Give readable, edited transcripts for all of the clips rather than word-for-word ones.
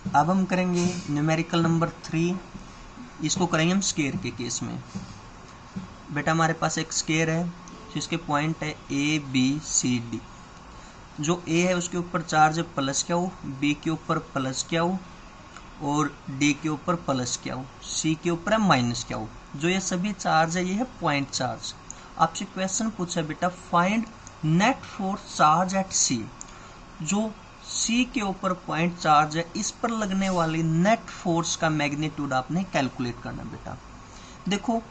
अब हम करेंगे न्यूमेरिकल नंबर 3, इसको करेंगे हम स्केयर के केस में। बेटा हमारे पास एक स्केयर है जिसके पॉइंट है ए बी सी डी। जो ए है उसके ऊपर चार्ज है प्लस क्या हो, बी के ऊपर प्लस क्या हो और डी के ऊपर प्लस क्या हो, सी के ऊपर है माइनस क्या हो। जो ये सभी चार्ज है ये है पॉइंट चार्ज। आपसे क्वेश्चन पूछा बेटा find net force charge at C. जो सी के ऊपर पॉइंट चार्ज है इस पर लगने वाली नेट फोर्स का मैग्नीट्यूड आपने कैलकुलेट करना बेटा। देखो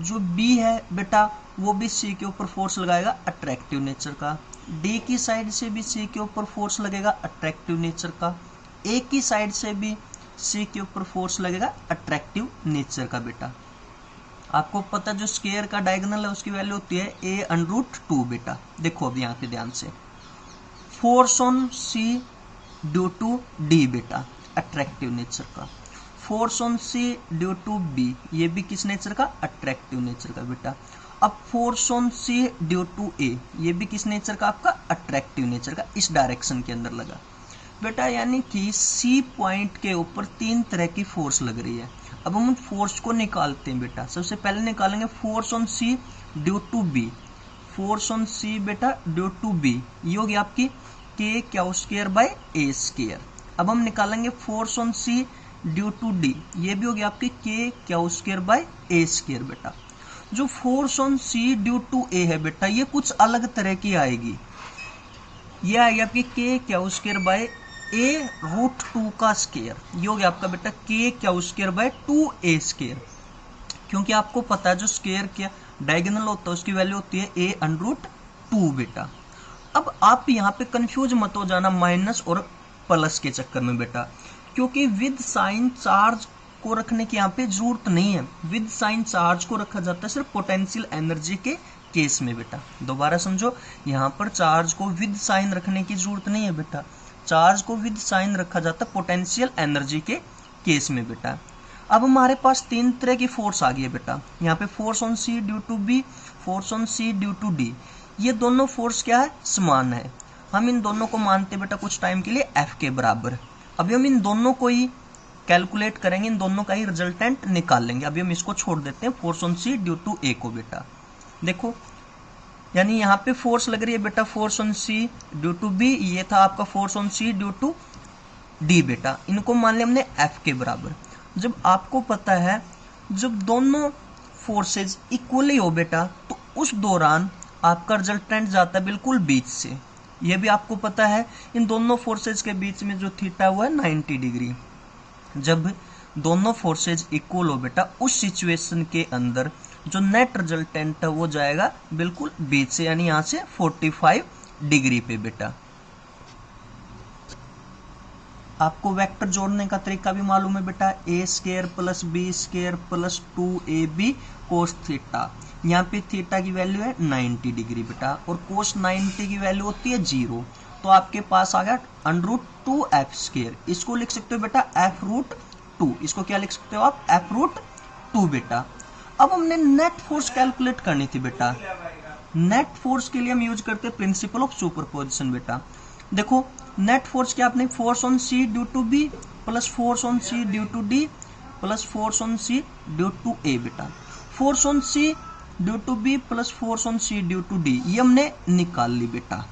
जो बी है बेटा वो भी सी के ऊपर फोर्स लगाएगा अट्रैक्टिव नेचर का, डी की साइड से भी सी के ऊपर फोर्स लगेगा अट्रैक्टिव नेचर का, ए की साइड से भी सी के ऊपर फोर्स लगेगा अट्रैक्टिव नेचर का। बेटा आपको पता जो स्केयर का डायगोनल है उसकी वैल्यू होती है a√2 बेटा। देखो अब यहाँ पे ध्यान से, force on C due to D बेटा अट्रैक्टिव नेचर का, force on C due to B ये भी किस नेचर का, अट्रैक्टिव नेचर का बेटा। अब force on C due to A ये भी किस नेचर का, आपका अट्रैक्टिव नेचर का, इस डायरेक्शन के अंदर लगा बेटा। यानी कि सी पॉइंट के ऊपर 3 तरह की फोर्स लग रही है। अब हम फोर्स को निकालते हैं बेटा। सबसे पहले निकालेंगे force on C due to B. Force on C बेटा ड्यू टू बी ये होगी आपकी K Q square by A square. अब हम निकालेंगे force on C due to D ये भी होगी आपकी K Q square by A square बेटा। जो force on C due to A है बेटा ये कुछ अलग तरह की आएगी। ये आएगी आपकी K Q square bye a√2 का स्केयर। ये हो गया आपका बेटा के Q square bye 2a square. क्योंकि आपको पता है जो स्केयर क्या डायगोनल होता है उसकी वैल्यू होती है a√2 बेटा। अब आप यहाँ पे कंफ्यूज मत हो जाना माइनस और प्लस के चक्कर में बेटा, क्योंकि विद साइन चार्ज को रखने की यहाँ पे जरूरत नहीं है। विद साइन चार्ज को रखा जाता है सिर्फ पोटेंशियल एनर्जी के केस में बेटा। दोबारा समझो, यहाँ पर चार्ज को विद साइन रखने की जरूरत नहीं है बेटा। चार्ज को विद साइन रखा जाता है पोटेंशियल एनर्जी के केस में बेटा। अब हमारे पास 3 तरह की फोर्स आ गई है बेटा। यहाँ पे force on C due to B, force on C due to D, ये दोनों फोर्स क्या है, समान है। हम इन दोनों को मानते बेटा कुछ टाइम के लिए एफ के बराबर। अभी हम इन दोनों को ही कैलकुलेट करेंगे, इन दोनों का ही रिजल्टेंट निकाल लेंगे। अभी हम इसको छोड़ देते हैं force on C due to A को बेटा। देखो यानी यहाँ पे फोर्स लग रही है बेटा force on C due to B, ये था आपका force on C due to D बेटा। इनको मान लिया हमने एफ के बराबर। जब आपको पता है जब दोनों फोर्सेज इक्वली हो बेटा तो उस दौरान आपका रिजल्टेंट जाता है बिल्कुल बीच से। ये भी आपको पता है इन दोनों फोर्सेज के बीच में जो थीटा हुआ है 90 डिग्री। जब दोनों फोर्सेज इक्वल हो बेटा उस सिचुएशन के अंदर जो नेट रिजल्टेंट है वो जाएगा बिल्कुल बीच से, यानी यहां से 45 डिग्री पे बेटा। आपको वेक्टर जोड़ने का तरीका भी मालूम है बेटा, A square plus B square plus 2ab cos theta. यहाँ पे थीटा की वैल्यू है 90 डिग्री बेटा और कोस 90 की वैल्यू होती है 0। तो आपके पास आ गया √2f स्क्वायर। इसको लिख सकते हो बेटा f√2। इसको क्या लिख सकते हो आप, f√2 बेटा। अब हमने नेट फोर्स कैलकुलेट करनी थी बेटा। नेट फोर्स के लिए हम यूज करते हैं प्रिंसिपल ऑफ सुपरपोजिशन बेटा। देखो नेट फोर्स क्या, आपने force on C due to B plus force on C due to D plus force on C due to A बेटा। Force on C due to B plus force on C due to D ये हमने निकाल ली बेटा।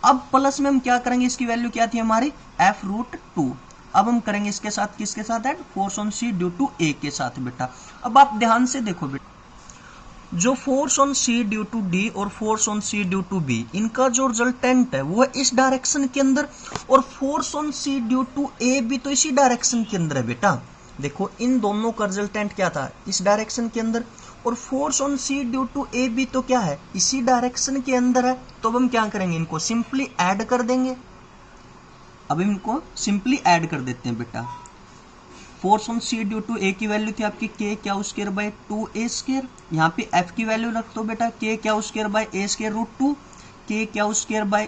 अब plus में हम क्या करेंगे, इसकी वैल्यू क्या थी हमारी f√2। अब हम करेंगे इसके साथ किसके साथ add, force on C due to A के साथ बेटा। अब आप ध्यान से देखो बेटा, जो force on C due to D और force on C due to B इनका जो रिजल्टेंट है वो है इस डायरेक्शन के अंदर, और force on C due to A भी तो इसी डायरेक्शन के अंदर है बेटा। देखो इन दोनों का रिजल्टेंट क्या था, इस डायरेक्शन के अंदर, और force on C due to A भी तो क्या है, इसी डायरेक्शन के अंदर है। तो अब हम क्या करेंगे, इनको सिंपली ऐड कर देंगे। अब इनको सिंपली ऐड कर देते हैं बेटा। Force on C due to A की वैल्यू थी आपकी K Q square bye 2a square. यहाँ पे एफ की वैल्यू रख दो बेटा के Q square by A square √2। के Q square by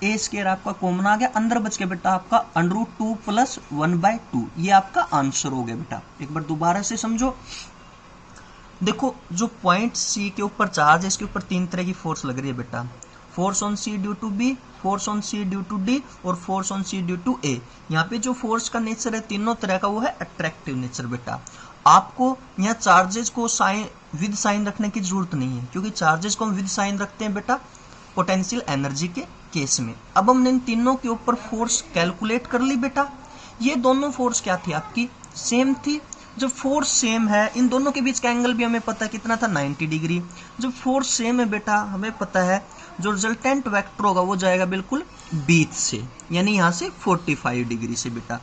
A square आपका कॉमन आ गया, अंदर बच गया बेटा आपका √2 प्लस 1/2। ये आपका आंसर हो गया बेटा। एक बार दोबारा से समझो, देखो जो पॉइंट सी के ऊपर चार्ज है इसके ऊपर 3 तरह की फोर्स लग रही है बेटा। Force on C due to B, force on C due to D और force on C due to A. यहाँ पे जो फोर्स का नेचर है तीनों तरह का वो है अट्रैक्टिव नेचर बेटा। आपको यहाँ चार्जेस को साइन विद साइन रखने की जरूरत नहीं है, क्योंकि चार्जेस को हम विद साइन रखते हैं बेटा पोटेंशियल एनर्जी के केस में। अब हमने इन तीनों के ऊपर फोर्स कैलकुलेट कर ली बेटा। ये दोनों फोर्स क्या थी आपकी, सेम थी। जब फोर्स सेम है, इन दोनों के बीच का एंगल भी हमें पता है कितना था, 90 डिग्री। जब फोर्स सेम है बेटा, हमें पता है जो रिजल्टेंट वेक्टर होगा वो जाएगा बिल्कुल बीच से, यानी यहाँ से 45 डिग्री से बेटा।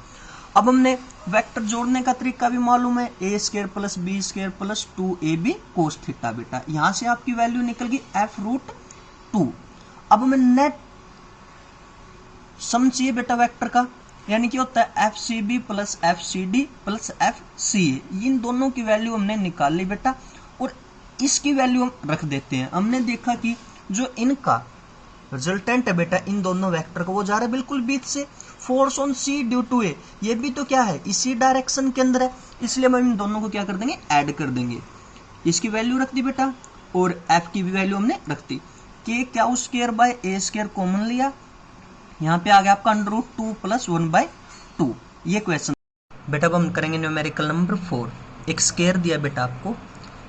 अब हमने वेक्टर जोड़ने का तरीका भी मालूम है, a square plus B square plus 2ab cos theta बेटा। यहाँ से आपकी वैल्यू निकल गई f√2। अब हमें नेट सम चाहिए बेटा वेक्टर का, यानी कि होता है FCB plus FCD plus FCA। इन दोनों की वैल्यू हमने निकाल ली बेटा और इसकी वैल्यू हम रख देते हैं। हमने देखा कि जो इनका रिजल्टेंट है बेटा इन दोनों वेक्टर को वो जा रहा है बिल्कुल बीच से। Force on C due to A, ये भी तो क्या है इसी डायरेक्शन के अंदर है, इसलिए हम इन दोनों को क्या कर देंगे, ऐड कर देंगे। इसकी वैल्यू रख दी बेटा और F की भी वैल्यू हमने रख दी। K क्या square by A square common लिया, यहाँ पे आ गया आपका √2 प्लस 1/2। ये क्वेश्चन बेटा। अब हम करेंगे न्यूमेरिकल नंबर 4। एक स्क्वायर दिया बेटा आपको,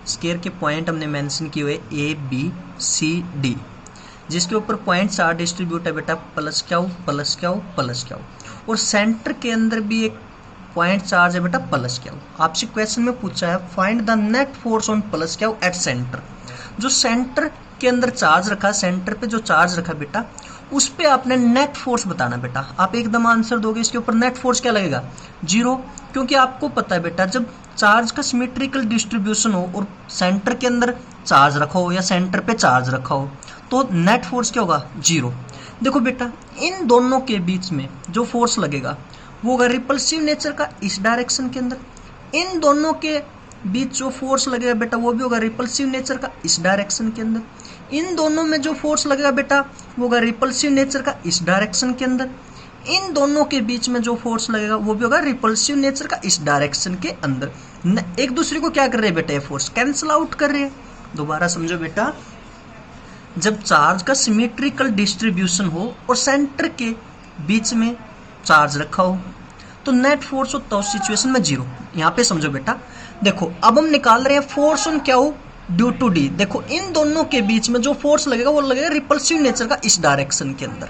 स्क्वायर के पॉइंट हमने मेंशन किए हुए ABCD, जिसके ऊपर पॉइंट 4 डिस्ट्रीब्यूट है बेटा, प्लस क्या हो प्लस क्या हो प्लस क्या हो, और सेंटर के अंदर भी एक पॉइंट चार्ज है बेटा प्लस क्या हो। आपसे क्वेश्चन में पूछा है find the net force on plus क्या हो एट सेंटर। जो सेंटर के अंदर चार्ज रखा, सेंटर पे जो चार्ज रखा बेटा उस पे आपने नेट फोर्स बताना बेटा। आप एकदम आंसर दोगे इसके ऊपर नेट फोर्स क्या लगेगा, 0, क्योंकि आपको पता है बेटा जब चार्ज का सिमेट्रिकल डिस्ट्रीब्यूशन हो और सेंटर के अंदर चार्ज रखा हो या सेंटर पे चार्ज रखा हो तो नेट फोर्स क्या होगा, 0। देखो बेटा इन दोनों के बीच में जो फोर्स लगेगा वो होगा रिपल्सिव नेचर का इस डायरेक्शन के अंदर। इन दोनों के बीच जो फोर्स लगेगा बेटा वो भी होगा रिपल्सिव नेचर का इस डायरेक्शन के अंदर। इन दोनों में जो फोर्स लगेगा बेटा वो होगा रिपल्सिव नेचर का इस डायरेक्शन के अंदर। इन दोनों के बीच में जो फोर्स लगेगा वो भी होगा रिपल्सिव नेचर का इस डायरेक्शन के अंदर। एक दूसरे को क्या कर रहे हैं बेटा, ये फोर्स कैंसिल आउट कर रहे हैं। दोबारा समझो बेटा, जब चार्ज का सिमेट्रिकल डिस्ट्रीब्यूशन हो और सेंटर के बीच में चार्ज रखा हो तो नेट फोर्स होता है उस सिचुएशन में 0। यहाँ पे समझो बेटा, देखो अब हम निकाल रहे हैं फोर्स ऑन क्या हो ड्यू टू डी। देखो इन दोनों के बीच में जो फोर्स लगेगा वो लगेगा रिपल्सिव नेचर का इस डायरेक्शन के अंदर,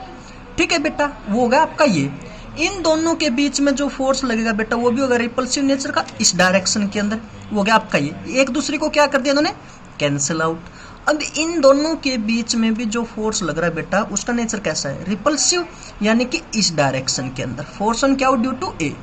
ठीक है बेटा, वो होगा आपका ये। इन दोनों के बीच में जो फोर्स लगेगा बेटा वो भी होगा रिपल्सिव नेचर का इस डायरेक्शन के अंदर, वो हो गया आपका ये। एक दूसरे को क्या कर दिया इन्होंने, कैंसिल आउट। अब इन दोनों के बीच में भी जो फोर्स लग रहा है बेटा उसका नेचर कैसा है, रिपल्सिव, यानी कि इस डायरेक्शन के अंदर। फोर्स ऑन क्या हो ड्यू टू ए,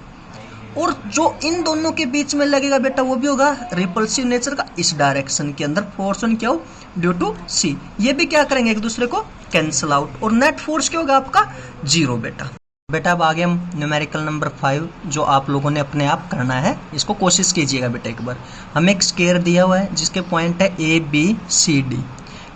और जो इन दोनों के बीच में लगेगा बेटा वो भी होगा रिपल्सिव नेचर का इस डायरेक्शन के अंदर। फोर्स ऑन क्या हो ड्यू टू सी, ये भी क्या करेंगे एक दूसरे को कैंसिल आउट, और नेट फोर्स क्या होगा आपका 0 बेटा। बेटा अब आगे हम न्यूमेरिकल नंबर 5 जो आप लोगों ने अपने आप करना है, इसको कोशिश कीजिएगा बेटा एक बार। हमें एक स्क्वायर दिया हुआ है जिसके पॉइंट है ABCD,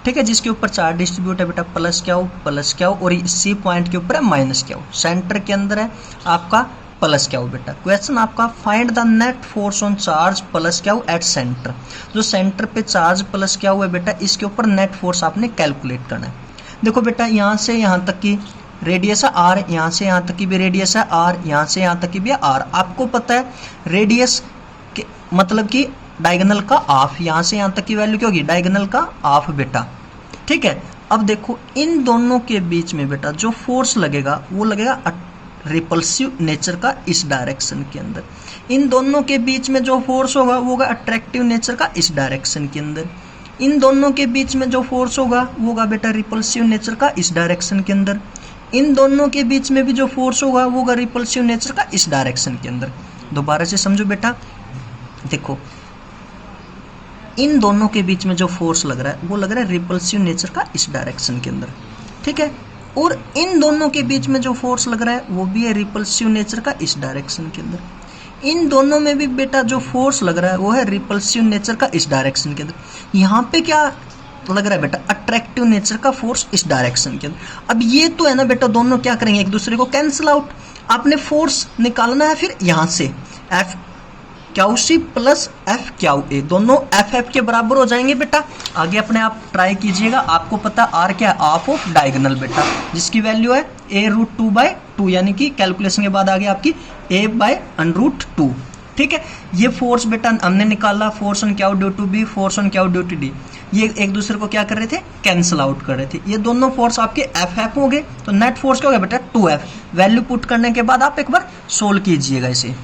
ठीक है, जिसके ऊपर 4 डिस्ट्रीब्यूट है बेटा, प्लस क्या हो प्लस क्या हो, और C पॉइंट के ऊपर है माइनस क्या हो। सेंटर के अंदर है आपका प्लस क्या हो बेटा। क्वेश्चन आपका find the net force on charge plus क्या हो एट सेंटर। जो सेंटर पे चार्ज प्लस क्या हुआ है बेटा इसके ऊपर नेट फोर्स आपने कैलकुलेट करना है। देखो बेटा यहाँ से यहाँ तक की रेडियस है R, यहाँ से यहाँ तक की भी रेडियस है R, यहाँ से यहाँ तक की भी है R। आपको पता है रेडियस के मतलब कि डायगोनल का हाफ, यहाँ से यहाँ तक की वैल्यू क्या होगी, डायगोनल का हाफ बेटा, ठीक है। अब देखो इन दोनों के बीच में बेटा जो फोर्स लगेगा वो लगेगा रिपल्सिव नेचर का इस डायरेक्शन के अंदर। इन दोनों के बीच में जो फोर्स होगा वो होगा अट्रैक्टिव नेचर का इस डायरेक्शन के अंदर। इन दोनों के बीच में जो फोर्स होगा वो होगा बेटा रिपल्सिव नेचर का इस डायरेक्शन के अंदर। इन दोनों के बीच में भी जो फोर्स होगा वो होगा रिपल्सिव नेचर का इस डायरेक्शन के अंदर। दोबारा से समझो बेटा, देखो इन दोनों के बीच में जो फोर्स लग रहा है वो लग रहा है रिपल्सिव नेचर का इस डायरेक्शन के अंदर, ठीक है, और इन दोनों के बीच में जो फोर्स लग रहा है वो भी है रिपल्सिव नेचर का इस डायरेक्शन के अंदर। इन दोनों में भी बेटा जो फोर्स लग रहा है वो है रिपल्सिव नेचर का इस डायरेक्शन के अंदर। यहाँ पे क्या लग रहा है बेटा, अट्रैक्टिव नेचर का फोर्स इस डायरेक्शन के अंदर। अब ये तो है ना बेटा, दोनों क्या करेंगे एक दूसरे को कैंसिल आउट। आपने फोर्स निकालना है फिर यहाँ से F Q C plus F Q A, दोनों एफ एफ के बराबर हो जाएंगे बेटा। आगे अपने आप ट्राई कीजिएगा, आपको पता आर क्या है, हाफ ऑफ डायगोनल बेटा, जिसकी वैल्यू है a√2/2, यानी कि कैलकुलेशन के बाद आ गया आपकी a/√2। ठीक है, ये फोर्स बेटा हमने निकाला, force on Q due to B, force on Q due to D, ये एक दूसरे को क्या कर रहे थे, कैंसिल आउट कर रहे थे। ये दोनों फोर्स आपके एफ एफ हो गए, तो नेट फोर्स क्या हो गया बेटा 2F। वैल्यू पुट करने के बाद आप एक बार सोल्व कीजिएगा इसे।